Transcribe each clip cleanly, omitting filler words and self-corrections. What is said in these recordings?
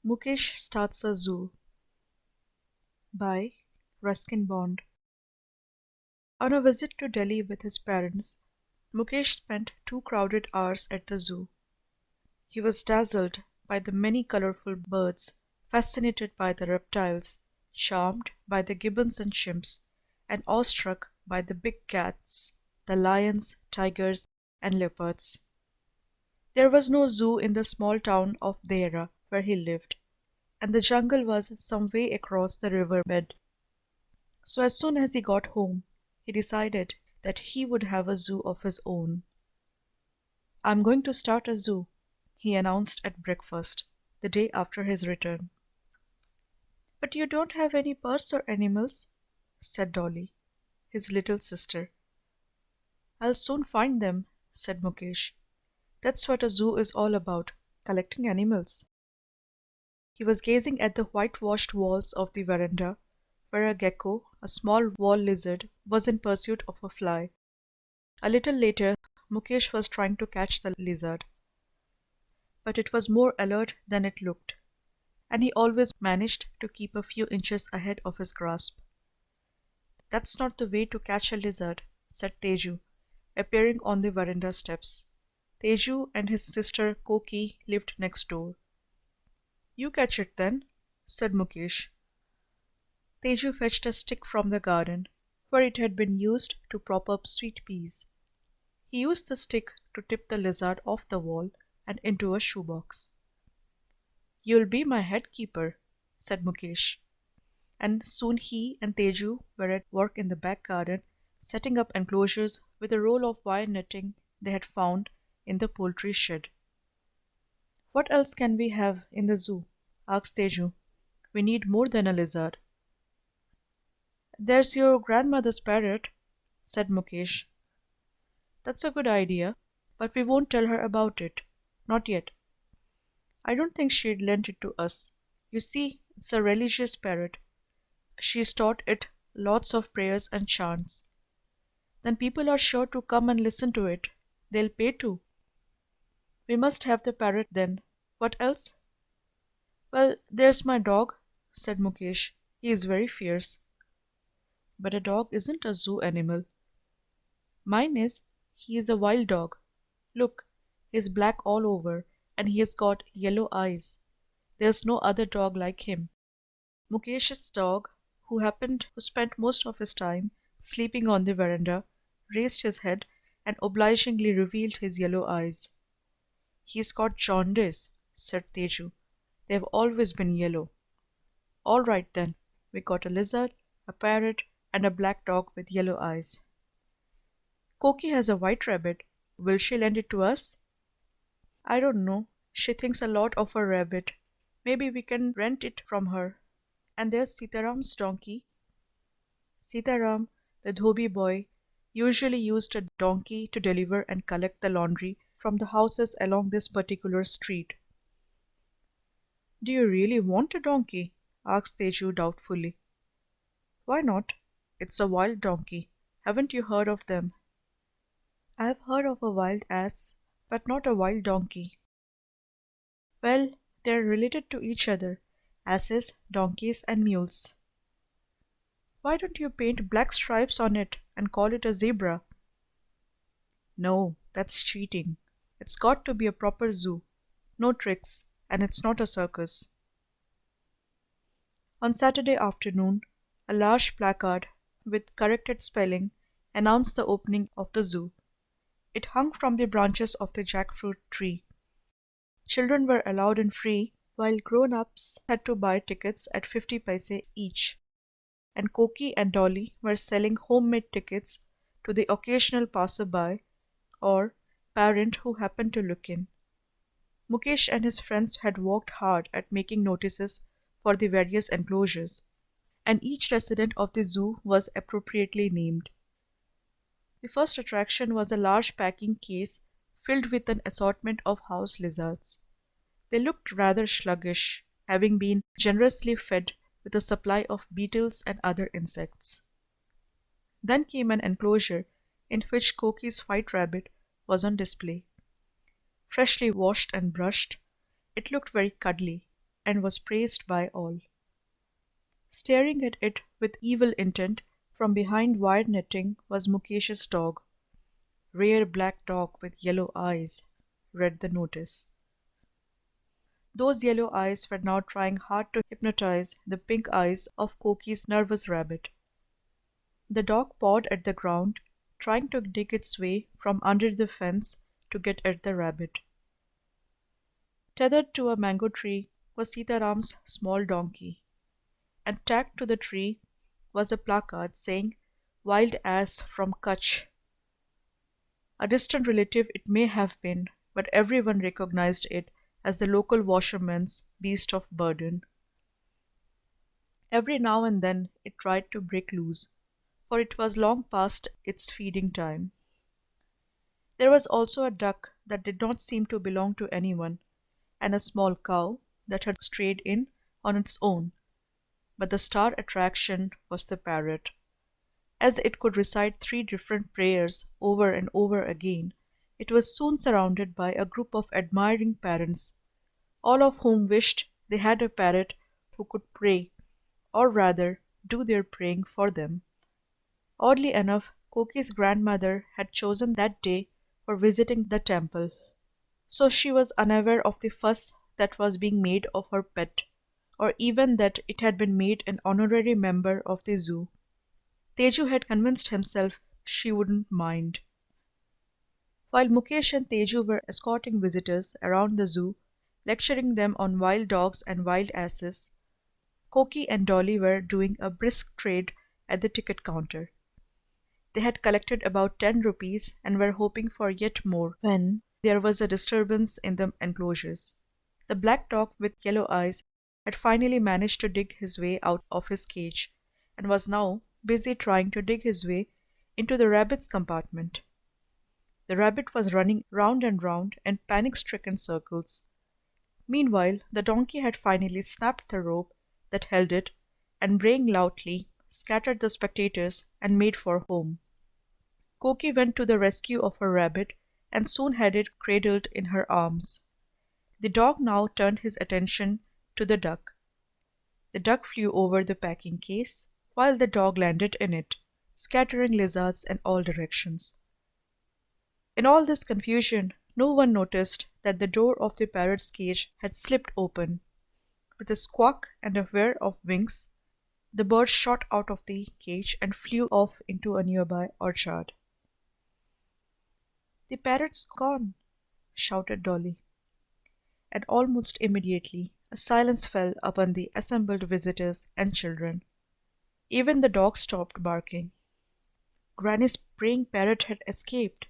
Mukesh Starts a Zoo by Ruskin Bond. On a visit to Delhi with his parents, Mukesh spent 2 crowded hours at the zoo. He was dazzled by the many colorful birds, fascinated by the reptiles, charmed by the gibbons and chimps, and awestruck by the big cats, the lions, tigers, and leopards. There was no zoo in the small town of Dehra where he lived, and the jungle was some way across the river bed. So as soon as he got home, he decided that he would have a zoo of his own. "I'm going to start a zoo," he announced at breakfast, the day after his return. "But you don't have any pets or animals," said Dolly, his little sister. "I'll soon find them," said Mukesh. "That's what a zoo is all about, collecting animals." He was gazing at the whitewashed walls of the veranda, where a gecko, a small wall lizard, was in pursuit of a fly. A little later, Mukesh was trying to catch the lizard, but it was more alert than it looked, and he always managed to keep a few inches ahead of his grasp. "That's not the way to catch a lizard," said Teju, appearing on the veranda steps. Teju and his sister Koki lived next door. "You catch it then," said Mukesh. Teju fetched a stick from the garden, where it had been used to prop up sweet peas. He used the stick to tip the lizard off the wall and into a shoebox. "You'll be my head keeper," said Mukesh, and soon he and Teju were at work in the back garden, setting up enclosures with a roll of wire netting they had found in the poultry shed. "What else can we have in the zoo?" asked Teju. "We need more than a lizard." "There's your grandmother's parrot," said Mukesh. "That's a good idea, but we won't tell her about it. Not yet. I don't think she'd lend it to us. You see, it's a religious parrot. She's taught it lots of prayers and chants. Then people are sure to come and listen to it. They'll pay too." "We must have the parrot then. What else?" "Well, there's my dog," said Mukesh. "He is very fierce." "But a dog isn't a zoo animal." "Mine is. He is a wild dog. Look, he's black all over, and he has got yellow eyes. There's no other dog like him." Mukesh's dog, who spent most of his time sleeping on the veranda, raised his head and obligingly revealed his yellow eyes. "He's got jaundice," said Teju. "They've always been yellow." "All right then, we got a lizard, a parrot, and a black dog with yellow eyes." "Koki has a white rabbit. Will she lend it to us?" "I don't know. She thinks a lot of a rabbit. Maybe we can rent it from her. And there's Sitaram's donkey." Sitaram, the dhobi boy, usually used a donkey to deliver and collect the laundry from the houses along this particular street. "Do you really want a donkey?" asked Teju doubtfully. "Why not? It's a wild donkey. Haven't you heard of them?" "I've heard of a wild ass, but not a wild donkey." "Well, they're related to each other, asses, donkeys, and mules." "Why don't you paint black stripes on it and call it a zebra?" "No, that's cheating. It's got to be a proper zoo. No tricks, and it's not a circus." On Saturday afternoon, a large placard with corrected spelling announced the opening of the zoo. It hung from the branches of the jackfruit tree. Children were allowed in free, while grown-ups had to buy tickets at 50 paise each, and Koki and Dolly were selling homemade tickets to the occasional passer-by or parent who happened to look in. Mukesh and his friends had worked hard at making notices for the various enclosures, and each resident of the zoo was appropriately named. The first attraction was a large packing case filled with an assortment of house lizards. They looked rather sluggish, having been generously fed with a supply of beetles and other insects. Then came an enclosure in which Koki's white rabbit was on display. Freshly washed and brushed, it looked very cuddly, and was praised by all. Staring at it with evil intent from behind wire netting was Mukesh's dog. Rare black dog with yellow eyes, read the notice. Those yellow eyes were now trying hard to hypnotize the pink eyes of Koki's nervous rabbit. The dog pawed at the ground, trying to dig its way from under the fence to get at the rabbit. Tethered to a mango tree was Sitaram's small donkey, and tacked to the tree was a placard saying, "Wild ass from Kutch." A distant relative it may have been, but everyone recognized it as the local washerman's beast of burden. Every now and then it tried to break loose, for it was long past its feeding time. There was also a duck that did not seem to belong to anyone, and a small cow that had strayed in on its own, but the star attraction was the parrot. As it could recite 3 different prayers over and over again, it was soon surrounded by a group of admiring parents, all of whom wished they had a parrot who could pray, or rather do their praying for them. Oddly enough, Koki's grandmother had chosen that day for visiting the temple, so she was unaware of the fuss that was being made of her pet, or even that it had been made an honorary member of the zoo. Teju had convinced himself she wouldn't mind. While Mukesh and Teju were escorting visitors around the zoo, lecturing them on wild dogs and wild asses, Koki and Dolly were doing a brisk trade at the ticket counter. They had collected about 10 rupees and were hoping for yet more when there was a disturbance in the enclosures. The black dog with yellow eyes had finally managed to dig his way out of his cage and was now busy trying to dig his way into the rabbit's compartment. The rabbit was running round and round in panic-stricken circles. Meanwhile, the donkey had finally snapped the rope that held it and, braying loudly, scattered the spectators and made for home. Koki went to the rescue of her rabbit and soon had it cradled in her arms. The dog now turned his attention to the duck. The duck flew over the packing case, while the dog landed in it, scattering lizards in all directions. In all this confusion, no one noticed that the door of the parrot's cage had slipped open. With a squawk and a whir of wings, the bird shot out of the cage and flew off into a nearby orchard. "The parrot's gone!" shouted Dolly. And almost immediately a silence fell upon the assembled visitors and children. Even the dog stopped barking. Granny's praying parrot had escaped.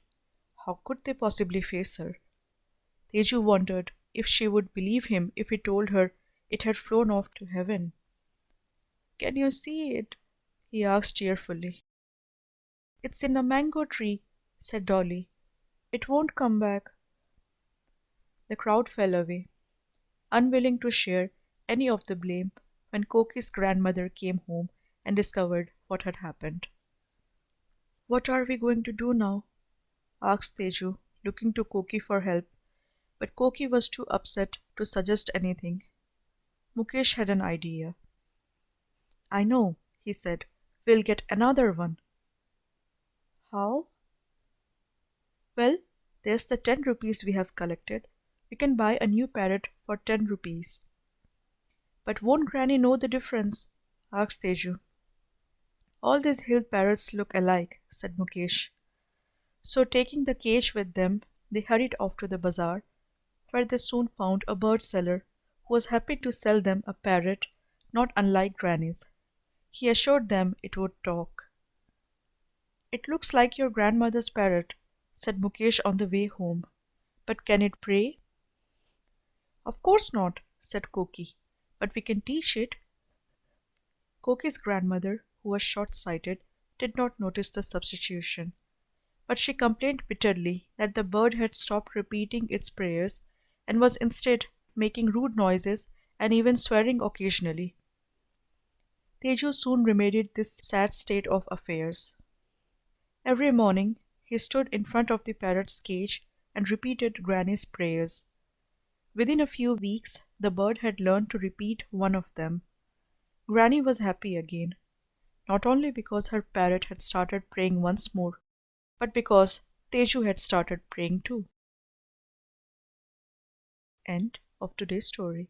How could they possibly face her? Teju wondered if she would believe him if he told her it had flown off to heaven. "Can you see it?" he asked cheerfully. "It's in a mango tree," said Dolly. "It won't come back." The crowd fell away, unwilling to share any of the blame when Koki's grandmother came home and discovered what had happened. "What are we going to do now?" asked Teju, looking to Koki for help, but Koki was too upset to suggest anything. Mukesh had an idea. "I know," he said. "We'll get another one." "How?" "Well, there's the 10 rupees we have collected. We can buy a new parrot for 10 rupees. "But won't Granny know the difference?" asked Teju. "All these hill parrots look alike," said Mukesh. So taking the cage with them, they hurried off to the bazaar, where they soon found a bird seller who was happy to sell them a parrot not unlike Granny's. He assured them it would talk. "It looks like your grandmother's parrot," said Mukesh on the way home. "But can it pray?" "Of course not," said Koki. "But we can teach it." Koki's grandmother, who was short-sighted, did not notice the substitution, but she complained bitterly that the bird had stopped repeating its prayers and was instead making rude noises and even swearing occasionally. Teju soon remedied this sad state of affairs. Every morning he stood in front of the parrot's cage and repeated Granny's prayers. Within a few weeks, the bird had learned to repeat one of them. Granny was happy again, not only because her parrot had started praying once more, but because Teju had started praying too. End of today's story.